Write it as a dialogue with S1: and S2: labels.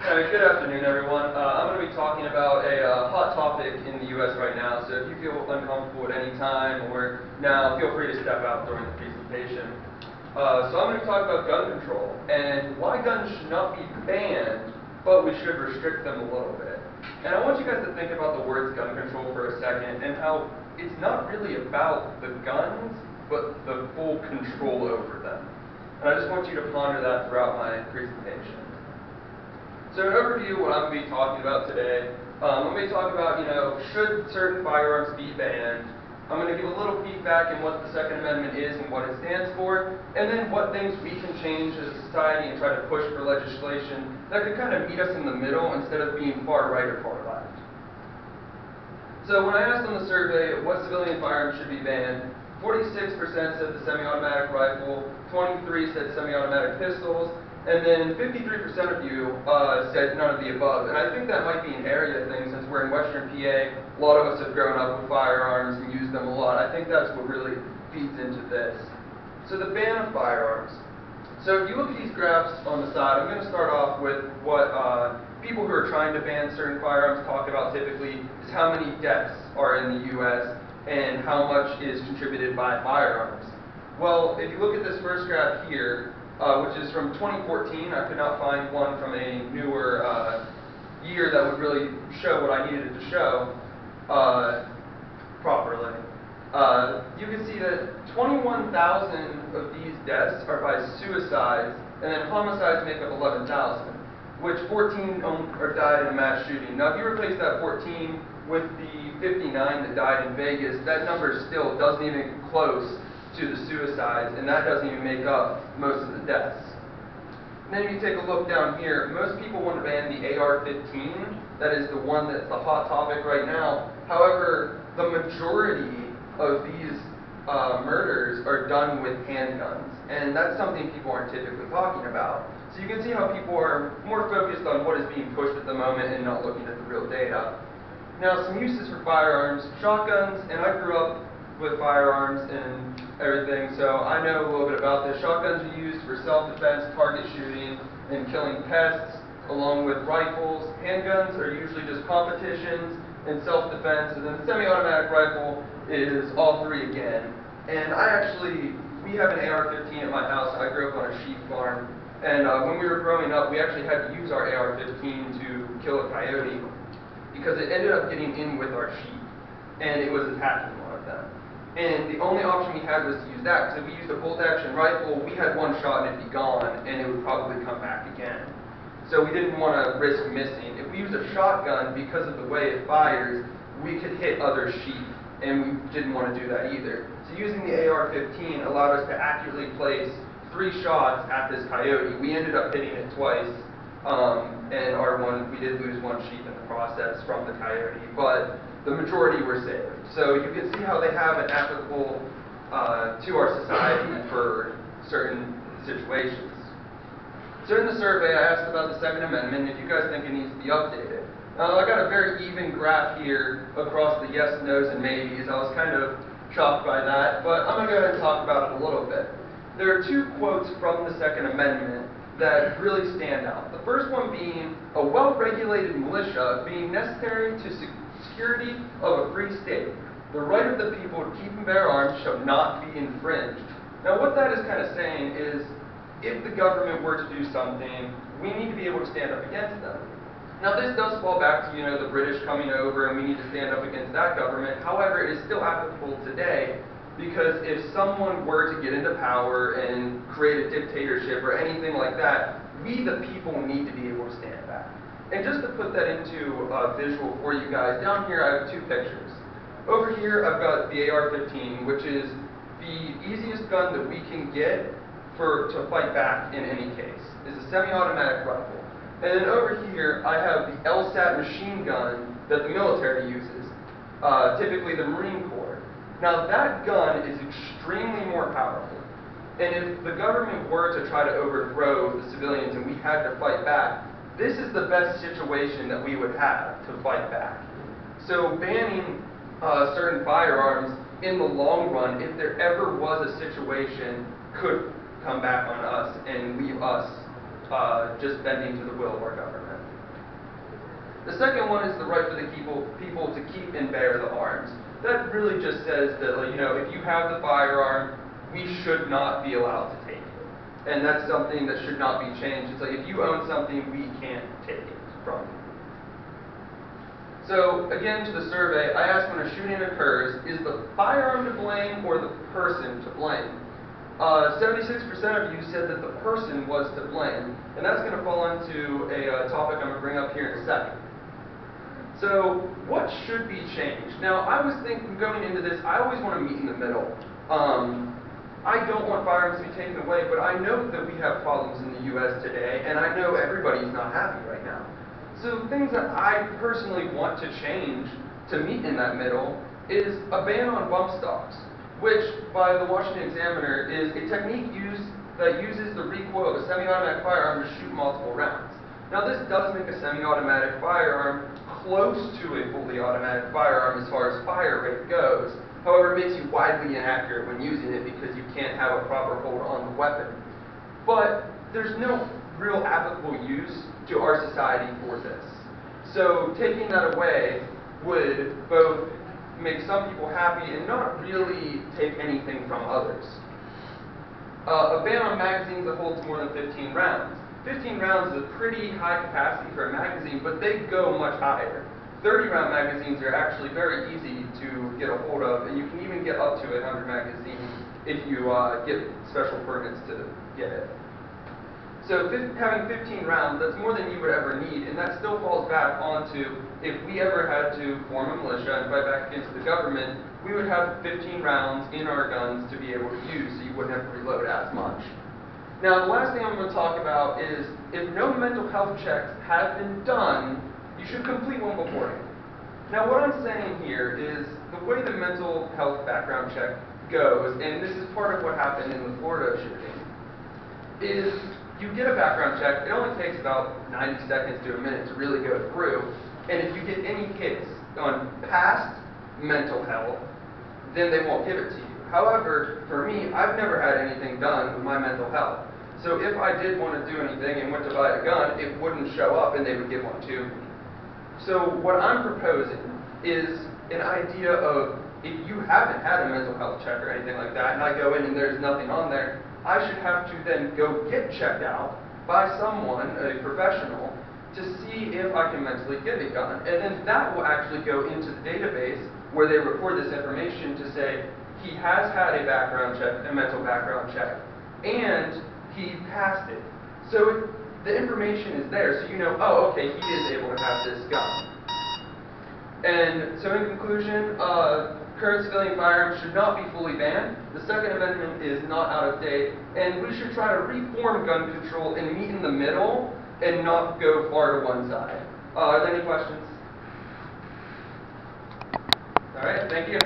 S1: Good afternoon, everyone. I'm going to be talking about a hot topic in the U.S. right now, so if you feel uncomfortable at any time or now, feel free to step out during the presentation. So I'm going to talk about gun control and why guns should not be banned, but we should restrict them a little bit. And I want you guys to think about the words gun control for a second and how it's not really about the guns, but the full control over them. And I just want you to ponder that throughout my presentation. So an overview of what I'm going to be talking about today, I'm going to be talking about, should certain firearms be banned? I'm going to give a little feedback in what the Second Amendment is and what it stands for, and then what things we can change as a society and try to push for legislation that could kind of meet us in the middle instead of being far right or far left. So when I asked on the survey what civilian firearms should be banned, 46% said the semi-automatic rifle, 23% said semi-automatic pistols, and then 53% of you said none of the above. And I think that might be an area thing since we're in Western PA. A lot of us have grown up with firearms and used them a lot. I think that's what really feeds into this. So the ban of firearms. So if you look at these graphs on the side, I'm going to start off with what people who are trying to ban certain firearms talk about typically is how many deaths are in the U.S. and how much is contributed by firearms. Well, if you look at this first graph here, which is from 2014. I could not find one from a newer year that would really show what I needed it to show properly. You can see that 21,000 of these deaths are by suicides, and then homicides make up 11,000, which 14 died in a mass shooting. Now, if you replace that 14 with the 59 that died in Vegas, that number still doesn't even get close to the suicides, and that doesn't even make up most of the deaths. And then if you take a look down here, most people want to ban the AR-15. That is the one that's the hot topic right now. However, the majority of these murders are done with handguns, and that's something people aren't typically talking about. So you can see how people are more focused on what is being pushed at the moment and not looking at the real data. Now, some uses for firearms, shotguns, and I grew up with firearms and everything, so I know a little bit about this. Shotguns are used for self-defense, target shooting, and killing pests, along with rifles. Handguns are usually just competitions and self-defense, and then the semi-automatic rifle is all three again. And we have an AR-15 at my house. I grew up on a sheep farm, and when we were growing up, we actually had to use our AR-15 to kill a coyote because it ended up getting in with our sheep, and it was attacking one of them. And the only option we had was to use that, because if we used a bolt-action rifle, we had one shot and it'd be gone, and it would probably come back again. So we didn't want to risk missing. If we used a shotgun, because of the way it fires, we could hit other sheep, and we didn't want to do that either. So using the AR-15 allowed us to accurately place 3 shots at this coyote. We ended up hitting it twice, and we did lose 1 sheep in the process from the coyote, but the majority were saved. So you can see how they have an applicable to our society for certain situations. So in the survey, I asked about the Second Amendment, if you guys think it needs to be updated. Now, I got a very even graph here across the yes, no's, and maybes. I was kind of shocked by that, but I'm going to go ahead and talk about it a little bit. There are 2 quotes from the Second Amendment that really stand out. The first one being, a well-regulated militia being necessary to security of a free state. The right of the people to keep and bear arms shall not be infringed. Now what that is kind of saying is, if the government were to do something, we need to be able to stand up against them. Now this does fall back to, the British coming over and we need to stand up against that government. However, it is still applicable today, because if someone were to get into power and create a dictatorship or anything like that, we the people need to be able to stand back. And just to put that into a visual for you guys, down here I have 2 pictures. Over here I've got the AR-15, which is the easiest gun that we can get to fight back in any case. It's a semi-automatic rifle. And then over here I have the LSAT machine gun that the military uses, typically the Marine Corps. Now that gun is extremely more powerful. And if the government were to try to overthrow the civilians and we had to fight back, this is the best situation that we would have to fight back. So banning certain firearms in the long run, if there ever was a situation, could come back on us and leave us just bending to the will of our government. The second one is the right for the people to keep and bear the arms. That really just says that, like, if you have the firearm, we should not be allowed to take it. And that's something that should not be changed. It's like, if you own something, we can't take it from you. So, again, to the survey, I asked, when a shooting occurs, is the firearm to blame or the person to blame? 76% of you said that the person was to blame, and that's going to fall into a topic I'm going to bring up here in a second. So, what should be changed? Now, I was thinking, going into this, I always want to meet in the middle. I don't want firearms to be taken away, but I know that we have problems in the U.S. today, and I know everybody's not happy right now. So, things that I personally want to change to meet in that middle is a ban on bump stocks, which, by the Washington Examiner, is a technique that uses the recoil of a semi-automatic firearm to shoot multiple rounds. Now, this does make a semi-automatic firearm close to a fully automatic firearm as far as fire rate goes. However, it makes you widely inaccurate when using it because you can't have a proper hold on the weapon. But there's no real applicable use to our society for this. So taking that away would both make some people happy and not really take anything from others. A ban on magazines that holds more than 15 rounds. 15 rounds is a pretty high capacity for a magazine, but they go much higher. 30-round magazines are actually very easy to get a hold of, and you can even get up to 100 magazines if you get special permits to get it. So having 15 rounds, that's more than you would ever need, and that still falls back onto, if we ever had to form a militia and fight back against the government, we would have 15 rounds in our guns to be able to use, so you wouldn't have to reload as much. Now, the last thing I'm going to talk about is, if no mental health checks have been done, you should complete one beforehand. Now, what I'm saying here is, the way the mental health background check goes, and this is part of what happened in the Florida shooting, is you get a background check. It only takes about 90 seconds to a minute to really go through, and if you get any hits on past mental health, then they won't give it to you. However, for me, I've never had anything done with my mental health. So if I did want to do anything and went to buy a gun, it wouldn't show up and they would give one to me. So what I'm proposing is an idea of, if you haven't had a mental health check or anything like that, and I go in and there's nothing on there, I should have to then go get checked out by someone, a professional, to see if I can mentally get a gun. And then that will actually go into the database where they record this information to say, he has had a background check, a mental background check, and he passed it. So the information is there, so you know, oh, okay, he is able to have this gun. And so in conclusion, current civilian firearms should not be fully banned. The Second Amendment is not out of date, and we should try to reform gun control and meet in the middle and not go far to one side. Are there any questions? All right, thank you.